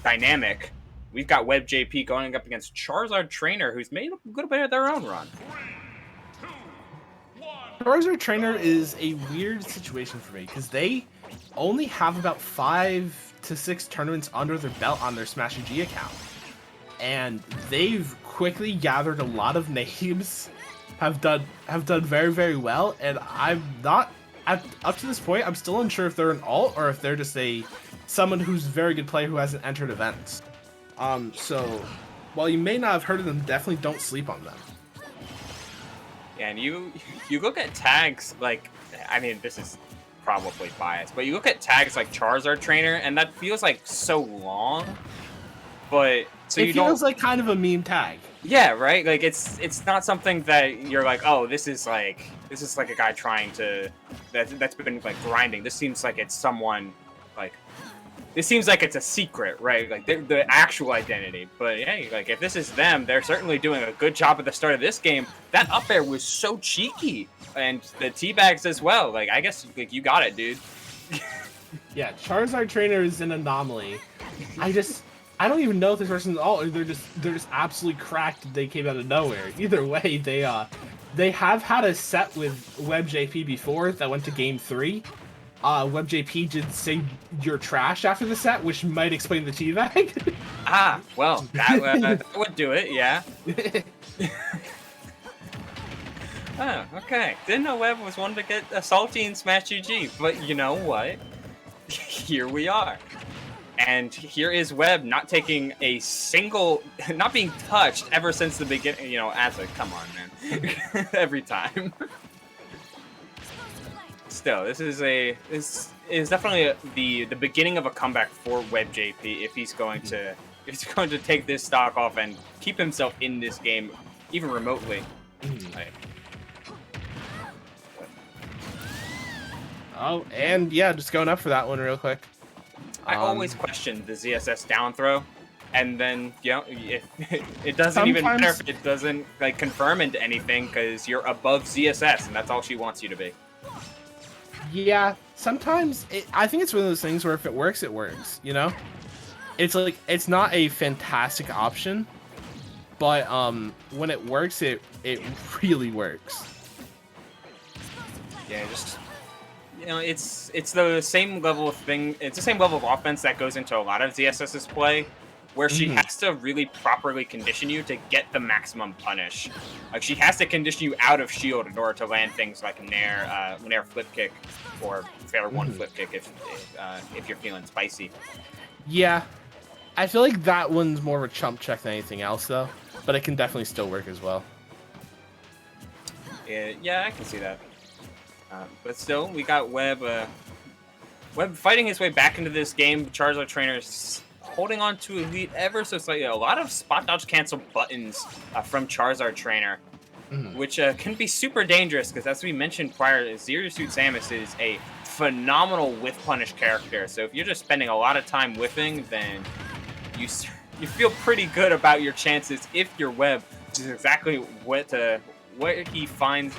dynamic. We've got WebbJP going up against Charizardtrainer, who's made a good bit of their own run. Charizardtrainer is a weird situation for me because they only have about 5 to 6 tournaments under their belt on their Smash UG account, and they've quickly gathered a lot of names, have done very, very well, and I'm not up to this point. I'm still unsure if they're an alt or if they're just someone who's a very good player who hasn't entered events. So while you may not have heard of them, definitely don't sleep on them. Yeah, and you look at tags like, I mean, this is probably biased, but you look at tags like Charizardtrainer, and that feels like so long. But so it feels like kind of a meme tag. Yeah, right. Like it's not something that you're like, oh, this is like a guy trying to that's been like grinding. This seems like it's someone like. This seems like it's a secret, right? Like the actual identity. But hey, like if this is them, they're certainly doing a good job at the start of this game. That up air was so cheeky, and the teabags as well. Like I guess like you got it, dude. Yeah, Charizardtrainer is an anomaly. I don't even know if this person's alt or they're just absolutely cracked. They came out of nowhere. Either way, they have had a set with WebbJP before that went to game 3. WebbJP did say you're trash after the set, which might explain the teabag. Ah, well, that would do it, yeah. Oh, okay. Didn't know Webb was one to get salty in Smash GG, but you know what? Here we are. And here is Webb not taking a single, not being touched ever since the beginning. You know, as a, come on, man. Every time. Still, this is definitely the beginning of a comeback for WebbJP if he's going to take this stock off and keep himself in this game even remotely. Like, oh, and yeah, just going up for that one real quick. I always question the ZSS down throw, and then you know it doesn't even matter if it doesn't like confirm into anything because you're above ZSS and that's all she wants you to be. Yeah, sometimes I think it's one of those things where if it works, it works. You know, it's like it's not a fantastic option, but when it works, it really works. Yeah, just you know, it's the same level of thing. It's the same level of offense that goes into a lot of ZSS's play, where she has to really properly condition you to get the maximum punish. Like she has to condition you out of shield in order to land things like Nair flip kick or fair one flip kick if you're feeling spicy. Yeah, I feel like that one's more of a chump check than anything else though, but it can definitely still work as well. Yeah, I can see that. But still, we got Webb fighting his way back into this game. Charizardtrainer's holding on to a lead ever so slightly. A lot of spot dodge cancel buttons from Charizardtrainer, which can be super dangerous because, as we mentioned prior, Zero Suit Samus is a phenomenal whiff punish character. So if you're just spending a lot of time whiffing, then you feel pretty good about your chances if you're Webb, which is exactly where he finds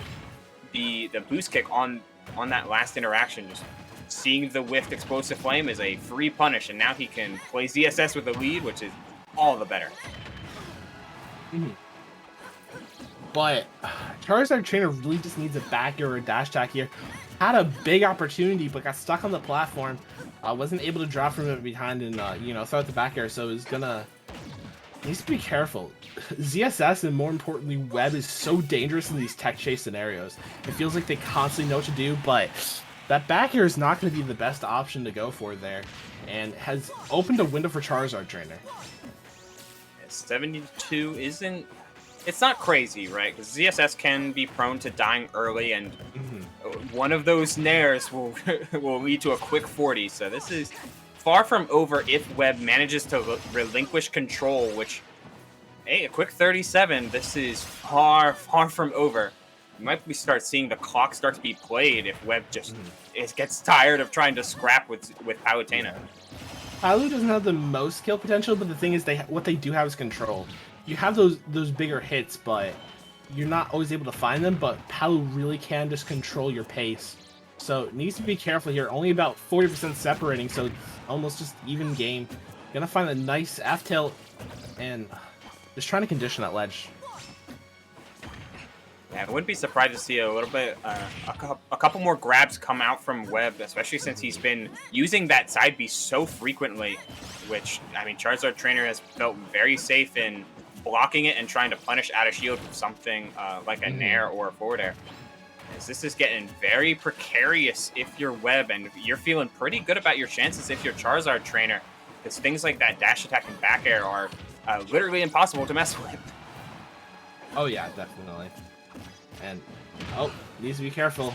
the boost kick on that last interaction. Just seeing the whiffed explosive flame is a free punish, and now he can play ZSS with a lead, which is all the better. But Charizardtrainer really just needs a back air or a dash attack here. Had a big opportunity, but got stuck on the platform. Wasn't able to drop from it behind and throw out the back air, so needs to be careful. ZSS and more importantly Webb is so dangerous in these tech chase scenarios. It feels like they constantly know what to do, but that back air is not going to be the best option to go for there, and has opened a window for Charizardtrainer. 72 isn't... It's not crazy, right? Because ZSS can be prone to dying early, and one of those nairs will lead to a quick 40, so this is far from over if Webb manages to relinquish control, which, hey, a quick 37, this is far, far from over. You might start seeing the clock start to be played if Webb just gets tired of trying to scrap with Palutena. Palu doesn't have the most kill potential, but the thing is, what they do have is control. You have those bigger hits, but you're not always able to find them, but Palu really can just control your pace. So it needs to be careful here. Only about 40% separating, so it's almost just even game. Gonna find a nice F tilt and just trying to condition that ledge. Yeah, I wouldn't be surprised to see a little bit, a couple more grabs come out from Webb, especially since he's been using that side B so frequently, which, I mean, Charizardtrainer has felt very safe in blocking it and trying to punish out of shield with something like a Nair or a forward air. As this is getting very precarious if you're Webb, and you're feeling pretty good about your chances if you're Charizardtrainer, because things like that dash attack and back air are literally impossible to mess with. Oh yeah, definitely. And oh, needs to be careful.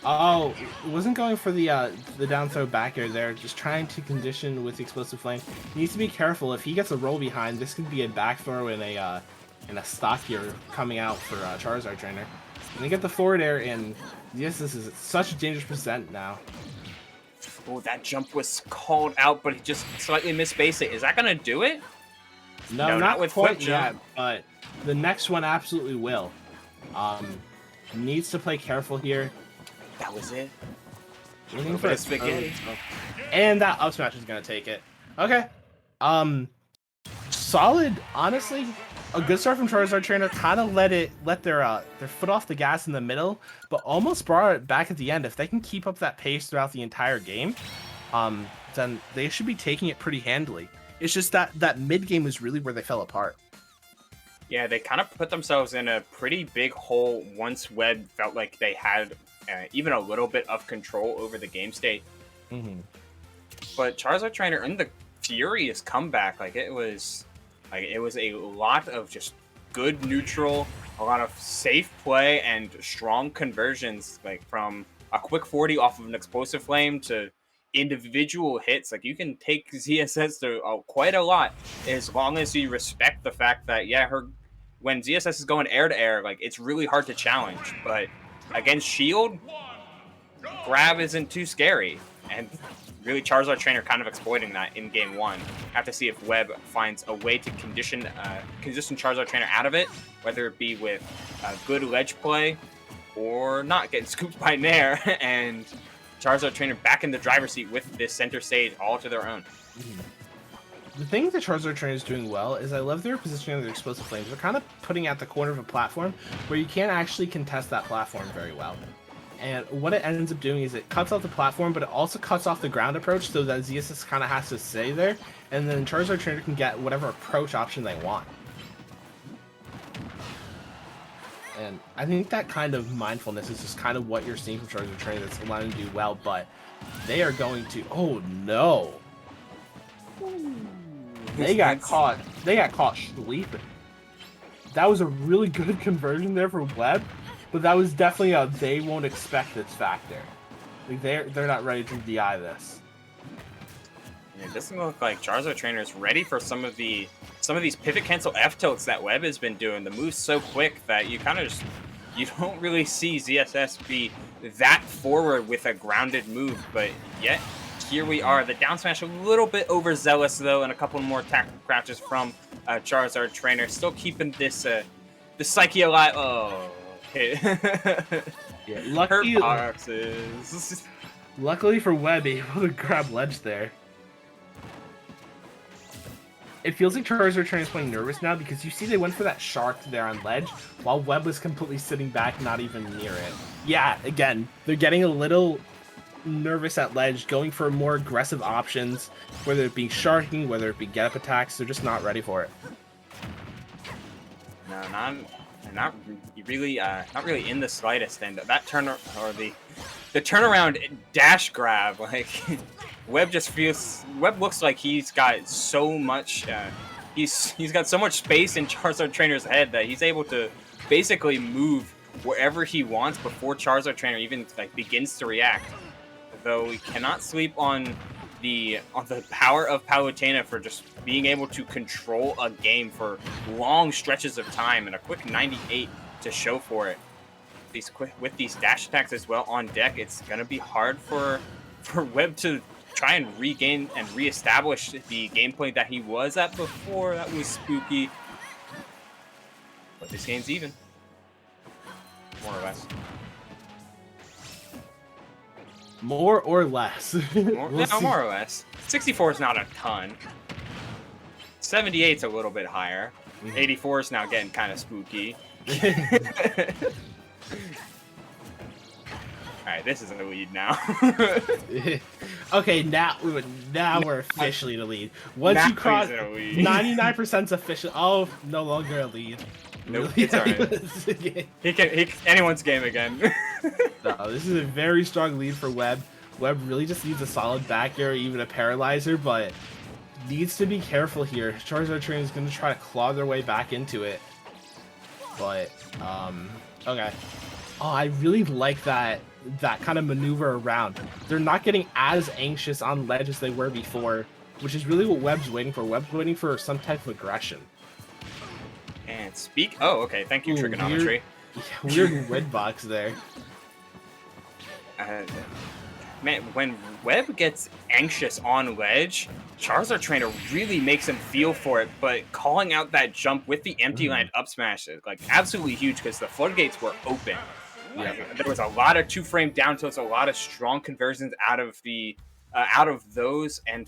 Oh, wasn't going for the down throw back air there. Just trying to condition with the explosive flame. Needs to be careful. If he gets a roll behind, this could be a back throw and a stock here coming out for Charizardtrainer. And they get the forward air, and yes, this is such a dangerous percent now. Oh, that jump was called out, but he just slightly missed basic. Is that gonna do it? No, not with quite flip jump. yet, but the next one absolutely will. Needs to play careful here. That was it. Looking for a spaghetti. And that up smash is gonna take it. Okay. Solid, honestly. A good start from Charizardtrainer. Kind of let their foot off the gas in the middle, but almost brought it back at the end. If they can keep up that pace throughout the entire game, then they should be taking it pretty handily. It's just that mid game was really where they fell apart. Yeah, they kind of put themselves in a pretty big hole once Webb felt like they had even a little bit of control over the game state. But Charizardtrainer in the furious comeback, it was a lot of just good neutral, a lot of safe play and strong conversions, from a quick 40 off of an explosive flame to individual hits. You can take ZSS to quite a lot as long as you respect the fact that when ZSS is going air to air, it's really hard to challenge, but against shield, grab isn't too scary. And really, Charizardtrainer kind of exploiting that in game one. Have to see if Webb finds a way to condition Charizardtrainer out of it, whether it be with good ledge play or not getting scooped by Nair, and Charizardtrainer back in the driver's seat with this center stage all to their own. The thing that Charizardtrainer is doing well is I love their positioning of their explosive flames. They're kind of putting at the corner of a platform where you can't actually contest that platform very well. And what it ends up doing is it cuts off the platform, but it also cuts off the ground approach so that ZSS kind of has to stay there, and then Charizardtrainer can get whatever approach option they want. And I think that kind of mindfulness is just kind of what you're seeing from Charizardtrainer that's allowing them to do well, but they are going to... Oh, no! They got caught sleeping. That was a really good conversion there for Webb, but that was definitely a they won't expect this factor. They're not ready to DI this. It doesn't look like Charizardtrainer is ready for some of these pivot cancel F tilts that Webb has been doing. The move's so quick that you kind of you don't really see ZSS be that forward with a grounded move, but yet here we are. The down smash a little bit overzealous though, and a couple more tactical crouches from Charizardtrainer, still keeping this the psyche alive. Oh, hit. Yeah, luckily for Webb, able to grab ledge there. It feels like Charizardtrainer is playing nervous now because you see they went for that shark there on ledge while Webb was completely sitting back, not even near it. Yeah, again, they're getting a little nervous at ledge, going for more aggressive options, whether it be sharking, whether it be get up attacks. They're just not ready for it. No, not really in the slightest. And that the turnaround dash grab, Webb looks like he's got so much. He's got so much space in Charizardtrainer's head that he's able to basically move wherever he wants before Charizardtrainer even begins to react. Though we cannot sleep on the power of Palutena for just being able to control a game for long stretches of time, and a quick 98 to show for it. With these dash attacks as well on deck, it's gonna be hard for Webb to try and regain and reestablish the gameplay that he was at before. That was spooky. But this game's even. More or less. More or less. More or less. 64 is not a ton. 78's a little bit higher. 84 is now getting kind of spooky. All right, this is in the lead now. Okay, now we're officially in the lead. Once now you cross he's in a lead. 99% official. Oh, no longer a lead. Nope, Really? it's alright. Anyone's game again. No, this is a very strong lead for Webb. Webb really just needs a solid back air, or even a paralyzer, but needs to be careful here. Charizardtrainer is going to try to claw their way back into it. But, okay. Oh, I really like that kind of maneuver around. They're not getting as anxious on ledge as they were before, which is really what Webb's waiting for. Webb's waiting for some type of aggression. And speak. Oh, okay. Thank you, trigonometry. Weird win box there. Man, when Webb gets anxious on ledge, Charizardtrainer really makes him feel for it, but calling out that jump with the empty land up smash is like absolutely huge because the floodgates were open. There was a lot of 2-frame down tilts, a lot of strong conversions out of those, and